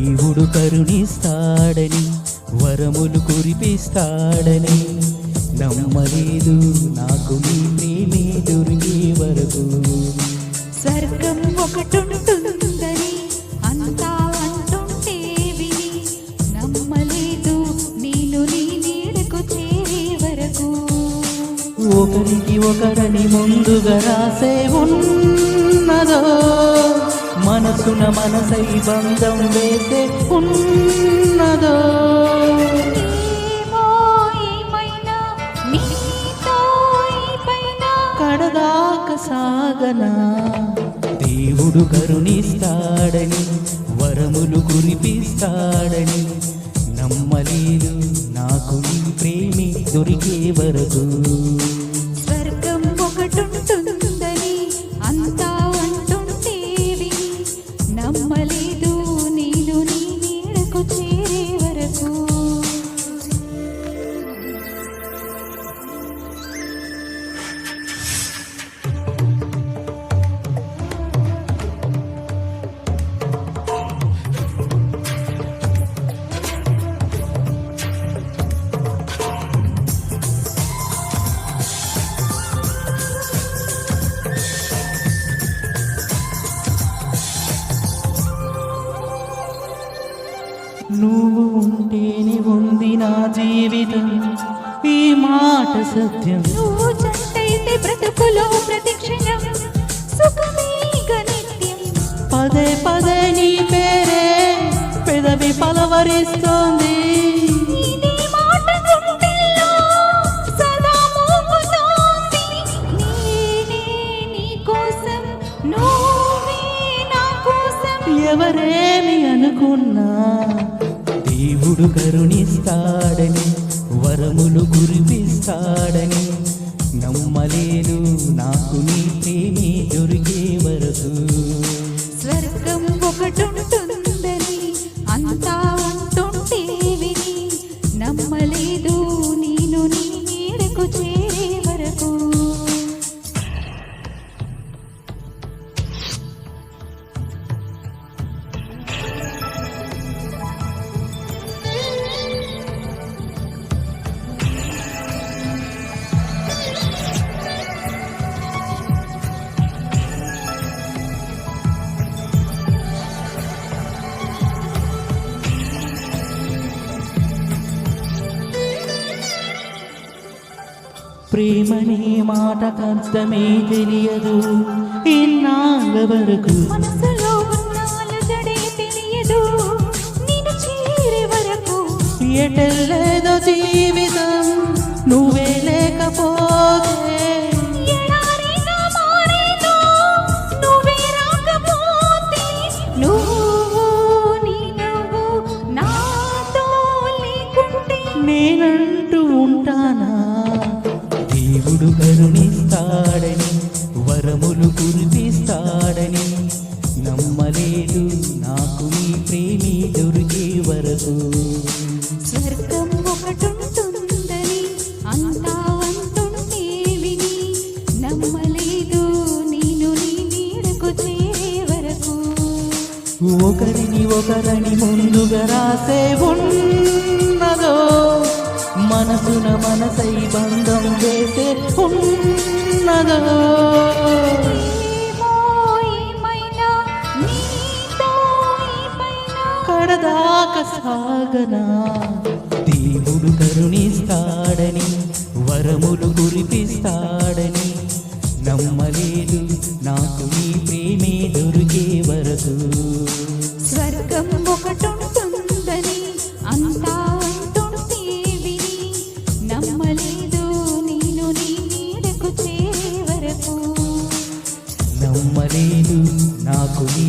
దేవుడు కరుణిస్తాడని వరములు కురిపిస్తాడని నమ్మలేదు నాకు నీ ప్రేమే దొరికే వరకు. స్వర్గం ఒకటుంటుందని అంతా అంటుంటే విని నమ్మలేదు నేను నీ నీడకు చేరే వరకు. ఒకరికి ఒకరని ముందుగా రాసే ఉన్నదో మనసున మనసై బంధం వేసే ఉన్నదో కడదాక సాగనా. దేవుడు కరుణిస్తాడని వరములు కురిపిస్తాడని నమ్మలేదు నాకు నీ ప్రేమి దొరికే వరకు. స్వర్గం ఒకటుంటుందని అంతా అంటుంటే విని నమ్మలేదు నేను నీ నీడకు చేరే వరకు. నువ్వు ఉంటేనే ఉంది నా జీవితం ఈ మాట సత్యం. నువ్వు జంటైతే బ్రతుకులో ప్రతిక్షణం సుఖమే నిత్యం. పదే పదే నీ పేరే పెదవి పలవరిస్తోంది. నీ మాట గుండెల్లో సదా మోగుతోంది. నేనే నీ కోసం నువ్వే నా కోసం. ఎవరేమి అనుకున్నా దేవుడు కరుణిస్తాడని వరములు కురిపిస్తాడని నమ్మలేదు నాకు నీ ప్రేమే దొరికే వరకు. స్వర్గం ఒకటుంటుందని అంతా అంటుంటే విని నమ్మలేదు నేను నీ నీడకు చేరే వరకు. ప్రేమనే మాటకర్థమే తెలియదు ఇన్నాళ్ళ వరకు. మనసులో ఉన్న అలజడే తెలియదు నిన్ను చేరే వరకు. ఎటెల్లేదో జీవితం నువ్వే లేకపోతే. ఎడారిగా మారేదో నువ్వే రాకపోతే. నువ్వు నాతో లేకుంటే నేనంటూ ఉంటానా. దేవుడు కరుణిస్తాడని వరములు కురిపిస్తాడని నమ్మలేదు నాకు నీ ప్రేమి దొరికే వరకు. స్వర్గం ఒకటుంటుందని అంతా అంటుంటే విని నమ్మలేదు నేను నీ నీడకు చేరే వరకు. ఒకరిని ఒకరని ముందుగా రాసే ఉన్నదో మనసున మనసై బంధం వేసే ఉన్నదో కడదాక సాగనా. దేవుడు కరుణిస్తాడని వరములు కురిపిస్తాడని నమ్మలేదు నాకు నీ ప్రేమే దొరికే వరకు. స్వర్గం ఒకటుంటుందని అంతా అంటుంటే విని నమ్మలేదు నేను నీ నీడకు చేరే వరకు. నమ్మలేదు నాకు నీ